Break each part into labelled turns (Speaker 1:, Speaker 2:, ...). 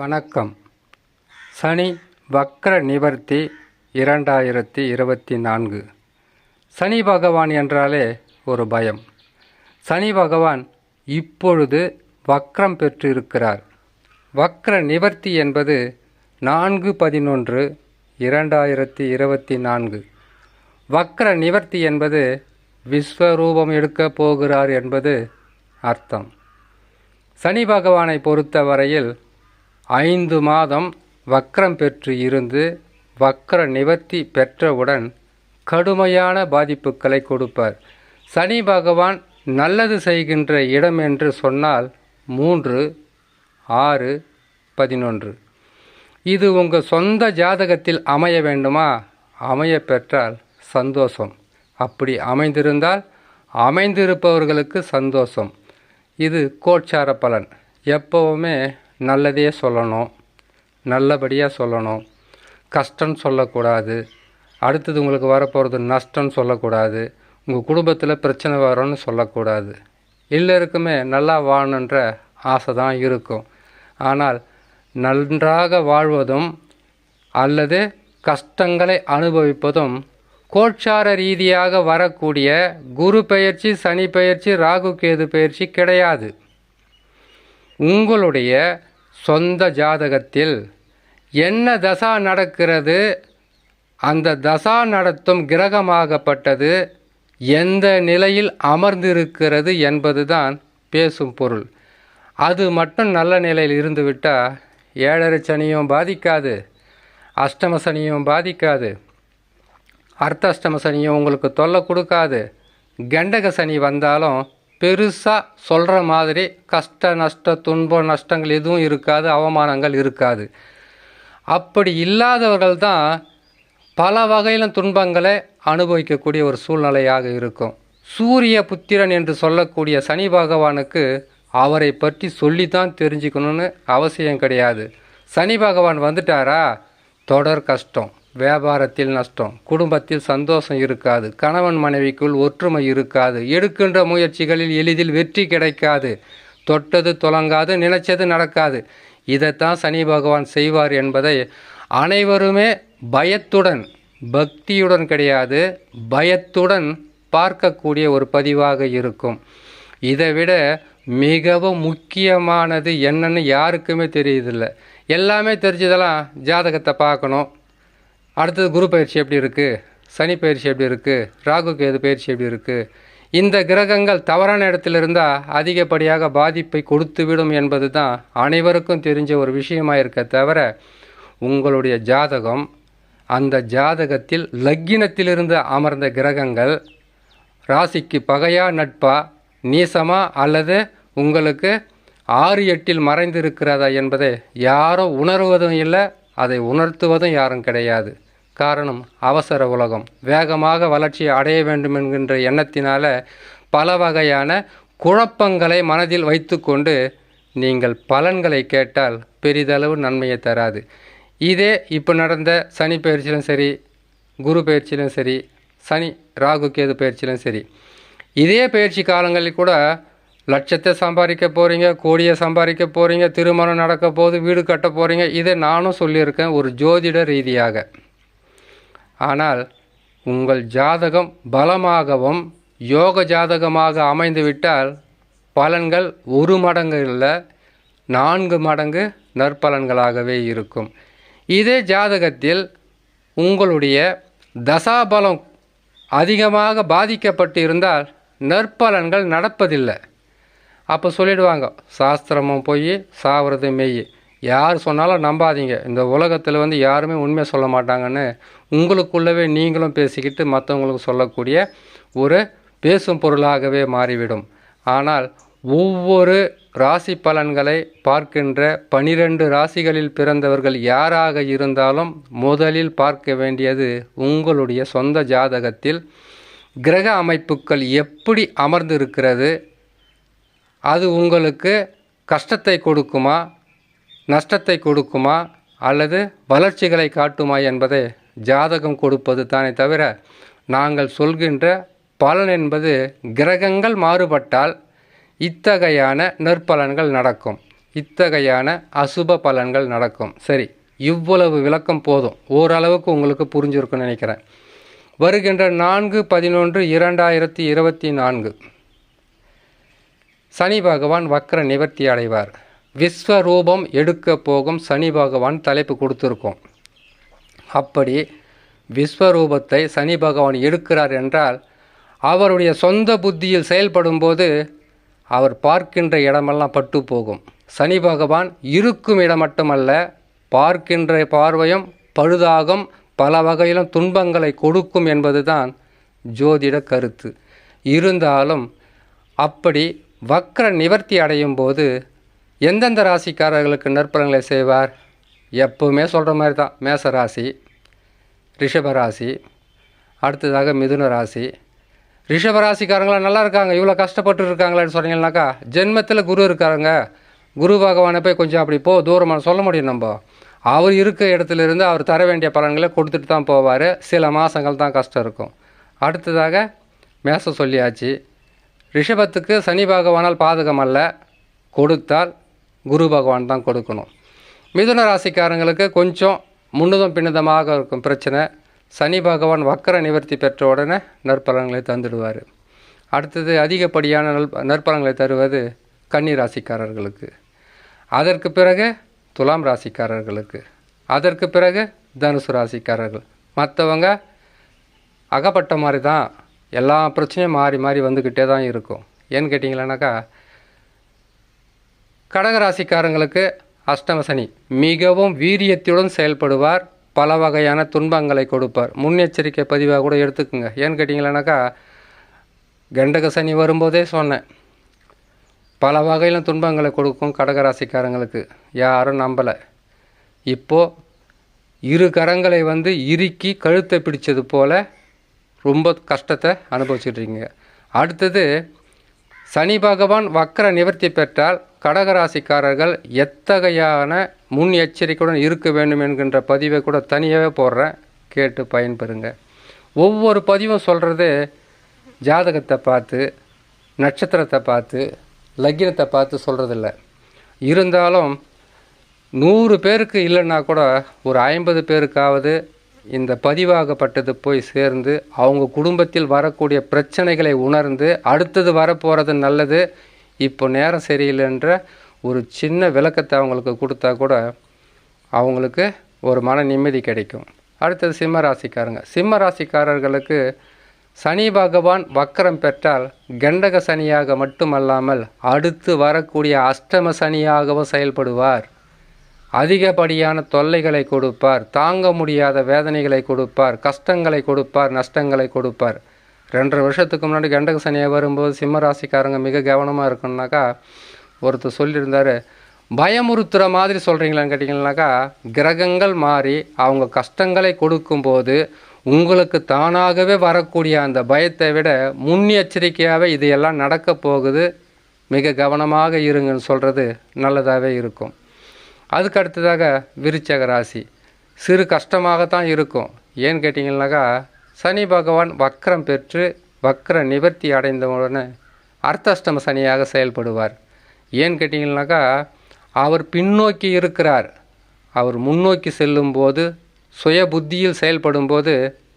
Speaker 1: வணக்கம். சனி வக்ர நிவர்த்தி 2024. சனி பகவான் என்றாலே ஒரு பயம். சனி பகவான் இப்பொழுது வக்ரம் பெற்றிருக்கிறார். வக்ர நிவர்த்தி என்பது 4/11/2024. வக்ர நிவர்த்தி என்பது விஸ்வரூபம் எடுக்கப் போகிறார் என்பது அர்த்தம். சனி பகவானை பொறுத்தவரையில் 5 மாதம் வக்ரம் பெற்று இருந்து வக்ர நிவர்த்தி பெற்றவுடன் கடுமையான பாதிப்புகளை கொடுப்பார். சனி பகவான் நல்லது செய்கின்ற இடம் என்று சொன்னால் 3, 6, 11. இது உங்கள் சொந்த ஜாதகத்தில் அமைய வேண்டுமா? அமைய பெற்றால் சந்தோஷம். அப்படி அமைந்திருந்தால் அமைந்திருப்பவர்களுக்கு சந்தோஷம். இது கோச்சார பலன். எப்போவுமே நல்லதே சொல்லணும், நல்லபடியாக சொல்லணும். கஷ்டம் சொல்லக்கூடாது. அடுத்தது உங்களுக்கு வரப்போகிறது நஷ்டம் சொல்லக்கூடாது. உங்கள் குடும்பத்தில் பிரச்சனை வரும்னு சொல்லக்கூடாது. எல்லோருக்குமே நல்லா வாழணுன்ற ஆசை தான் இருக்கும். ஆனால் நன்றாக வாழ்வதும் அல்லது கஷ்டங்களை அனுபவிப்பதும் கோச்சார ரீதியாக வரக்கூடிய குரு பெயர்ச்சி, சனி பெயர்ச்சி, ராகு கேது பெயர்ச்சி கிடையாது. உங்களுடைய சொந்த ஜாதகத்தில் என்ன தசா நடக்கிறது, அந்த தசா நடத்தும் கிரகமாகப்பட்டது எந்த நிலையில் அமர்ந்திருக்கிறது என்பதுதான் பேசும் பொருள். அது மட்டும் நல்ல நிலையில் இருந்துவிட்டால் 7.5 சனியும் பாதிக்காது, அஷ்டம சனியும் பாதிக்காது, அர்த்தாஷ்டம சனியும் உங்களுக்கு தொல்லை கொடுக்காது. கண்டக சனி வந்தாலும் பெருசாக சொல்கிற மாதிரி கஷ்ட நஷ்ட துன்பம் நஷ்டங்கள் எதுவும் இருக்காது, அவமானங்கள் இருக்காது. அப்படி இல்லாதவர்கள் தான் பல வகையிலும் துன்பங்களை அனுபவிக்கக்கூடிய ஒரு சூழ்நிலையாக இருக்கும். சூரிய புத்திரன் என்று சொல்லக்கூடிய சனி பகவானுக்கு அவரை பற்றி சொல்லித்தான் தெரிஞ்சுக்கணும்னு அவசியம் கிடையாது. சனி பகவான் வந்துட்டாரா தொடர் கஷ்டம், வியாபாரத்தில் நஷ்டம், குடும்பத்தில் சந்தோஷம் இருக்காது, கணவன் மனைவிக்குள் ஒற்றுமை இருக்காது, எடுக்கின்ற முயற்சிகளில் எளிதில் வெற்றி கிடைக்காது, தொட்டது துலங்காது, நினைச்சது நடக்காது. இதைத்தான் சனி பகவான் செய்வார் என்பதை அனைவருமே பயத்துடன், பக்தியுடன் கிடையாது, பயத்துடன் பார்க்கக்கூடிய ஒரு பதிவாக இருக்கும். இதைவிட மிகவும் முக்கியமானது என்னன்னு யாருக்குமே தெரியுதில்லை. எல்லாமே தெரிஞ்சதெல்லாம் ஜாதகத்தை பார்க்கணும். அடுத்தது குரு பயிற்சி எப்படி இருக்குது, சனி பயிற்சி எப்படி இருக்குது, ராகு கேது பயிற்சி எப்படி இருக்குது. இந்த கிரகங்கள் தவறான இடத்துல இருந்தால் அதிகப்படியாக பாதிப்பை கொடுத்துவிடும் என்பது தான் அனைவருக்கும் தெரிஞ்ச ஒரு விஷயமாக இருக்க தவிர, உங்களுடைய ஜாதகம், அந்த ஜாதகத்தில் லக்கினத்திலிருந்து அமர்ந்த கிரகங்கள் ராசிக்கு பகையா நட்பா, நீசமா அல்லது உங்களுக்கு 6-8 மறைந்திருக்கிறதா என்பதை யாரும் உணர்வதும் இல்லை, அதை உணர்த்துவதும் யாரும் கிடையாது. காரணம், அவசர உலகம். வேகமாக வளர்ச்சி அடைய வேண்டும் என்கின்ற எண்ணத்தினால பல வகையான குழப்பங்களை மனதில் வைத்து கொண்டு நீங்கள் பலன்களை கேட்டால் பெரிதளவு நன்மையை தராது. இதே இப்போ நடந்த சனி பயிற்சியிலும் சரி, குரு பயிற்சியிலும் சரி, சனி ராகு கேது பயிற்சியிலும் சரி, இதே பயிற்சி காலங்களில் கூட லட்சத்தை சம்பாதிக்க போகிறீங்க, கோடியை சம்பாதிக்க போகிறீங்க, திருமணம் நடக்க போது, வீடு கட்ட போகிறீங்க. இதை நானும் சொல்லியிருக்கேன் ஒரு ஜோதிட ரீதியாக. ஆனால் உங்கள் ஜாதகம் பலமாகவும் யோக ஜாதகமாக அமைந்துவிட்டால் பலன்கள் 1 மடங்கு இல்லை, 4 மடங்கு நற்பலன்களாகவே இருக்கும். இதே ஜாதகத்தில் உங்களுடைய தசாபலம் அதிகமாக பாதிக்கப்பட்டு இருந்தால் நற்பலன்கள் நடப்பதில்லை. அப்போ சொல்லிடுவாங்க, சாஸ்திரமும் போய் சாவறது மெய். யார் சொன்னாலும் நம்பாதீங்க, இந்த உலகத்தில் யாருமே உண்மையை சொல்ல மாட்டாங்கன்னு உங்களுக்குள்ளவே நீங்களும் பேசிக்கிட்டு மற்றவங்களுக்கு சொல்லக்கூடிய ஒரு பேசும் பொருளாகவே மாறிவிடும். ஆனால் ஒவ்வொரு ராசி பலன்களை பார்க்கின்ற 12 ராசிகளில் பிறந்தவர்கள் யாராக இருந்தாலும் முதலில் பார்க்க வேண்டியது உங்களுடைய சொந்த ஜாதகத்தில் கிரக அமைப்புகள் எப்படி அமர்ந்திருக்கிறது, அது உங்களுக்கு கஷ்டத்தை கொடுக்குமா, நஷ்டத்தை கொடுக்குமா அல்லது வளர்ச்சிகளை காட்டுமா என்பதை ஜாதகம் கொடுப்பது தானே தவிர, நாங்கள் சொல்கின்ற பலன் என்பது கிரகங்கள் மாறுபட்டால் இத்தகையான நற்பலன்கள் நடக்கும். இத்தகையான அசுப பலன்கள் நடக்கும். சரி, இவ்வளவு விளக்கம் போதும், ஓரளவுக்கு உங்களுக்கு புரிஞ்சிருக்குன்னு நினைக்கிறேன். வருகின்ற 4/11/2024 சனி பகவான் வக்ர நிவர்த்தி அடைவார். விஸ்வரூபம் எடுக்க போகும் சனி பகவான் தலைப்பு கொடுத்துருக்கோம். அப்படி விஸ்வரூபத்தை சனி பகவான் எடுக்கிறார் என்றால் அவருடைய சொந்த புத்தியில் செயல்படும் போது அவர் பார்க்கின்ற இடமெல்லாம் பட்டு போகும். சனி பகவான் இருக்கும் இடம் மட்டுமல்ல, பார்க்கின்ற பார்வையும் பழுதாகும், பல வகையிலும் துன்பங்களை கொடுக்கும் என்பதுதான் ஜோதிட கருத்து. இருந்தாலும் அப்படி வக்ர நிவர்த்தி அடையும் போது எந்தெந்த ராசிக்காரர்களுக்கு நற்பலன்களை செய்வார்? எப்பவுமே சொல்கிற மாதிரி தான். மேச ராசி, ரிஷபராசி, அடுத்ததாக மிதுன ராசி. ரிஷபராசிக்காரங்களாம் நல்லா இருக்காங்க, இவ்வளோ கஷ்டப்பட்டு இருக்காங்களான்னு சொன்னீங்கன்னாக்கா, ஜென்மத்தில் குரு இருக்காருங்க, குரு பகவானை போய் கொஞ்சம் அப்படி தூரமாக சொல்ல முடியும். நம்ம அவர் இருக்க இடத்துலேருந்து அவர் தர வேண்டிய பலன்களை கொடுத்துட்டு தான் போவார். சில மாதங்கள் தான் கஷ்டம் இருக்கும். அடுத்ததாக மேசம் சொல்லியாச்சு. ரிஷபத்துக்கு சனி பகவானால் பாதகம் அல்ல, கொடுத்தால் குரு பகவான் தான் கொடுக்கணும். மிதுன ராசிக்காரங்களுக்கு கொஞ்சம் முன்னுதம் பின்னுதமாக இருக்கும் பிரச்சனை. சனி பகவான் வக்கர நிவர்த்தி பெற்ற உடனே நற்பலன்களை தந்துடுவார். அடுத்தது அதிகப்படியான நற்பலன்களை தருவது கன்னி ராசிக்காரர்களுக்கு, அதற்கு பிறகு துலாம் ராசிக்காரர்களுக்கு, அதற்கு பிறகு தனுசு ராசிக்காரர்கள். மற்றவங்க அகப்பட்ட மாதிரி தான், எல்லா பிரச்சனையும் மாறி மாறி வந்துக்கிட்டே தான் இருக்கும். ஏன்னு கேட்டிங்களானாக்கா, கடகராசிக்காரங்களுக்கு அஷ்டம சனி மிகவும் வீரியத்துடன் செயல்படுவார், பல வகையான துன்பங்களை கொடுப்பார். முன்னெச்சரிக்கை பதிவாக கூட எடுத்துக்குங்க. ஏன்னு கேட்டிங்களானாக்கா, கண்டக சனி வரும்போதே சொன்னேன், பல வகையிலும் துன்பங்களை கொடுக்கும் கடகராசிக்காரங்களுக்கு. யாரும் நம்பலை. இப்போது இரு கரங்களை இறுக்கி கழுத்தை பிடிச்சது போல் ரொம்ப கஷ்டத்தை அனுபவிச்சுட்ருக்கீங்க. அடுத்தது சனி பகவான் வக்கர நிவர்த்தி பெற்றால் கடகராசிக்காரர்கள் எத்தகையான முன் எச்சரிக்கையுடன் இருக்க வேண்டும் என்கின்ற பதிவை கூட தனியாகவே போடுறேன், கேட்டு பயன்பெறுங்க. ஒவ்வொரு பதிவும் சொல்கிறது ஜாதகத்தை பார்த்து, நட்சத்திரத்தை பார்த்து, லக்னத்தை பார்த்து சொல்கிறதில்ல. இருந்தாலும் 100 பேருக்கு இல்லைன்னா கூட ஒரு 50 பேருக்காவது இந்த பதிவாகப்பட்டது போய் சேர்ந்து அவங்க குடும்பத்தில் வரக்கூடிய பிரச்சனைகளை உணர்ந்து அடுத்தது வரப்போகிறது நல்லது, இப்போ நேரம் சரியில்லைன்ற ஒரு சின்ன விளக்கத்தை அவங்களுக்கு கொடுத்தா கூட அவங்களுக்கு ஒரு மன நிம்மதி கிடைக்கும். அடுத்தது சிம்ம ராசிக்காரங்க. சிம்ம ராசிக்காரர்களுக்கு சனி பகவான் வக்கரம் பெற்றால் கண்டக சனியாக மட்டுமல்லாமல் அடுத்து வரக்கூடிய அஷ்டம சனியாகவும் செயல்படுவார். அதிகப்படியான தொல்லைகளை கொடுப்பார், தாங்க முடியாத வேதனைகளை கொடுப்பார், கஷ்டங்களை கொடுப்பார், நஷ்டங்களை கொடுப்பார். 2.5 வருஷத்துக்கு முன்னாடி கண்டக சனியாக வரும்போது சிம்ம ராசிக்காரங்க மிக கவனமாக இருக்கணுன்னாக்கா, ஒருத்தர் சொல்லியிருந்தார், பயமுறுத்துகிற மாதிரி சொல்கிறீங்களான்னு கேட்டிங்கன்னாக்கா, கிரகங்கள் மாறி அவங்க கஷ்டங்களை கொடுக்கும்போது உங்களுக்கு தானாகவே வரக்கூடிய அந்த பயத்தை விட முன்னெச்சரிக்கையாகவே இதையெல்லாம் நடக்க போகுது, மிக கவனமாக இருங்கன்னு சொல்கிறது நல்லதாகவே இருக்கும். அதுக்கு அடுத்ததாக விருச்சக ராசி. சிறு கஷ்டமாகத்தான் இருக்கும். ஏன்னு கேட்டிங்கன்னாக்கா, சனி பகவான் வக்கரம் பெற்று வக்கர நிவர்த்தி அடைந்தவுடனே அர்த்தாஷ்டம சனியாக செயல்படுவார். ஏன்னு கேட்டிங்கன்னாக்கா, அவர் பின்னோக்கி இருக்கிறார். அவர் முன்னோக்கி செல்லும்போது சுய புத்தியில் செயல்படும்போது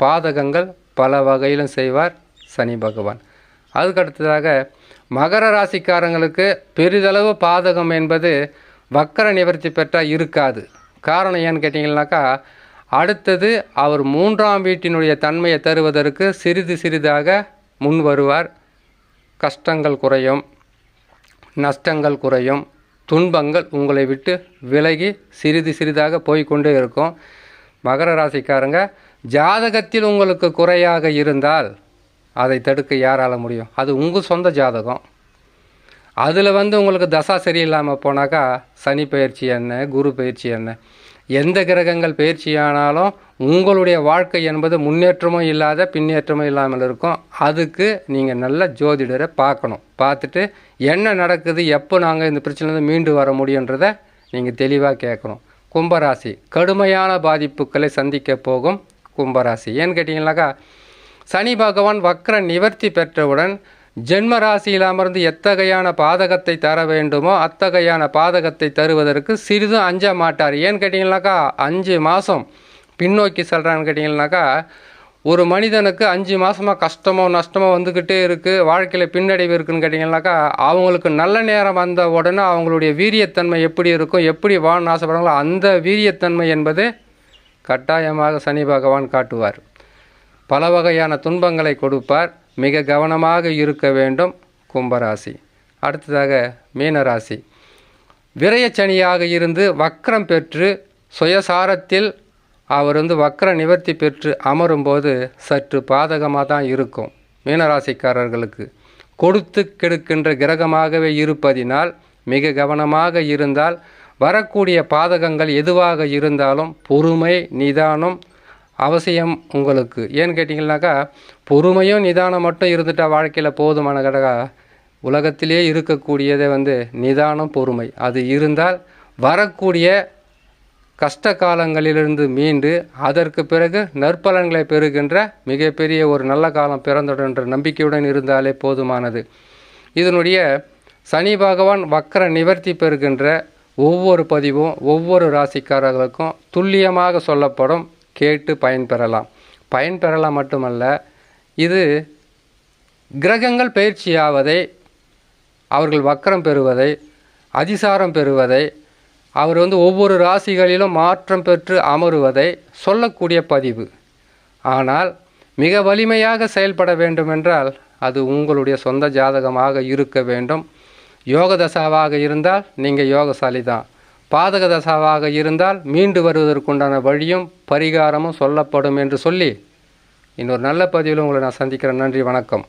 Speaker 1: பாதகங்கள் பல வகையிலும் செய்வார் சனி பகவான். அதுக்கடுத்ததாக மகர ராசிக்காரங்களுக்கு பெரிதளவு பாதகம் என்பது வக்கர நிவர்த்தி பெற்றால் இருக்காது. காரணம் ஏன்னு கேட்டிங்கன்னாக்கா, அடுத்தது அவர் 3ஆம் வீட்டினுடைய தன்மையை தருவதற்கு சிறிது சிறிதாக முன் வருவார். கஷ்டங்கள் குறையும், நஷ்டங்கள் குறையும், துன்பங்கள் உங்களை விட்டு விலகி சிறிது சிறிதாக போய்கொண்டே இருக்கும். மகர ராசிக்காரங்க, ஜாதகத்தில் உங்களுக்கு குறையாக இருந்தால் அதை தடுக்க யாரால் முடியும்? அது உங்கள் சொந்த ஜாதகம். அதில் உங்களுக்கு தசா சரியில்லாமல் போனாக்கா சனி பயிற்சி என்ன, குரு பயிற்சி என்ன, எந்த கிரகங்கள் பயிற்சியானாலும் உங்களுடைய வாழ்க்கை என்பது முன்னேற்றமும் இல்லாத பின்னேற்றமும் இல்லாமல் இருக்கும். அதுக்கு நீங்கள் நல்ல ஜோதிடரை பார்க்கணும். பார்த்துட்டு என்ன நடக்குது, எப்போ நாங்கள் இந்த பிரச்சனையிலேருந்து மீண்டு வர முடியுன்றதை நீங்கள் தெளிவாக கேட்கணும். கும்பராசி கடுமையான பாதிப்புகளை சந்திக்க போகும் கும்பராசி. ஏன்னு கேட்டிங்கனாக்கா, சனி பகவான் வக்கர நிவர்த்தி பெற்றவுடன் ஜென்ம ராசியில் அமர்ந்து எத்தகையான பாதகத்தை தர வேண்டுமோ அத்தகையான பாதகத்தை தருவதற்கு சிறிதும் அஞ்ச மாட்டார். ஏன்னு கேட்டிங்கனாக்கா 5 மாதம் பின்னோக்கி செல்கிறான்னு கேட்டிங்கனாக்கா, ஒரு மனிதனுக்கு 5 மாதமாக கஷ்டமோ நஷ்டமோ வந்துக்கிட்டே இருக்குது, வாழ்க்கையில் பின்னடைவு இருக்குதுன்னு கேட்டிங்கனாக்கா, அவங்களுக்கு நல்ல நேரம் வந்த உடனே அவங்களுடைய வீரியத்தன்மை எப்படி இருக்கும், எப்படி வாழணும்னு ஆசைப்படுறாங்களோ அந்த வீரியத்தன்மை என்பது கட்டாயமாக சனி பகவான் காட்டுவார். பல வகையான துன்பங்களை கொடுப்பார். மிக கவனமாக இருக்க வேண்டும் கும்பராசி. அடுத்ததாக மீனராசி. விரயச்சனியாக இருந்து வக்ரம் பெற்று சுயசாரத்தில் அவர் வக்ர நிவர்த்தி பெற்று அமரும்போது சற்று பாதகமாக தான் இருக்கும். மீனராசிக்காரர்களுக்கு கொடுத்து கெடுக்கின்ற கிரகமாகவே இருப்பதினால் மிக கவனமாக இருந்தால் வரக்கூடிய பாதகங்கள் எதுவாக இருந்தாலும் பொறுமை நிதானம் அவசியம் உங்களுக்கு. ஏன்னு கேட்டிங்கனாக்கா, பொறுமையும் நிதானம் மட்டும் இருந்துட்டால் வாழ்க்கையில் போதுமான கடகா. உலகத்திலே இருக்கக்கூடியதே நிதானம் பொறுமை. அது இருந்தால் வரக்கூடிய கஷ்ட காலங்களிலிருந்து மீண்டு அதற்கு பிறகு நற்பலன்களை பெறுகின்ற மிகப்பெரிய ஒரு நல்ல காலம் பிறந்துடுன்ற நம்பிக்கையுடன் இருந்தாலே போதுமானது. இதனுடைய சனி பகவான் வக்ர நிவர்த்தி பெறுகின்ற ஒவ்வொரு பதிவும் ஒவ்வொரு ராசிக்காரர்களுக்கும் துல்லியமாக சொல்லப்படும். கேட்டு பயன்பெறலாம். பயன்பெறலாம் மட்டுமல்ல, இது கிரகங்கள் பயிற்சியாவதை, அவர்கள் வக்ரம் பெறுவதை, அதிசாரம் பெறுவதை, அவர் ஒவ்வொரு ராசிகளிலும் மாற்றம் பெற்று அமருவதை சொல்லக்கூடிய பதிவு. ஆனால் மிக வலிமையாக செயல்பட வேண்டுமென்றால் அது உங்களுடைய சொந்த ஜாதகமாக இருக்க வேண்டும். யோக தசாவாக இருந்தால் நீங்கள் யோகசாலி தான். பாதக தசாவாக இருந்தால் மீண்டு வருவதற்குண்டான வழியும் பரிகாரமும் சொல்லப்படும் என்று சொல்லி இன்னொரு நல்ல பதிவில் உங்களை நான் சந்திக்கிறேன். நன்றி, வணக்கம்.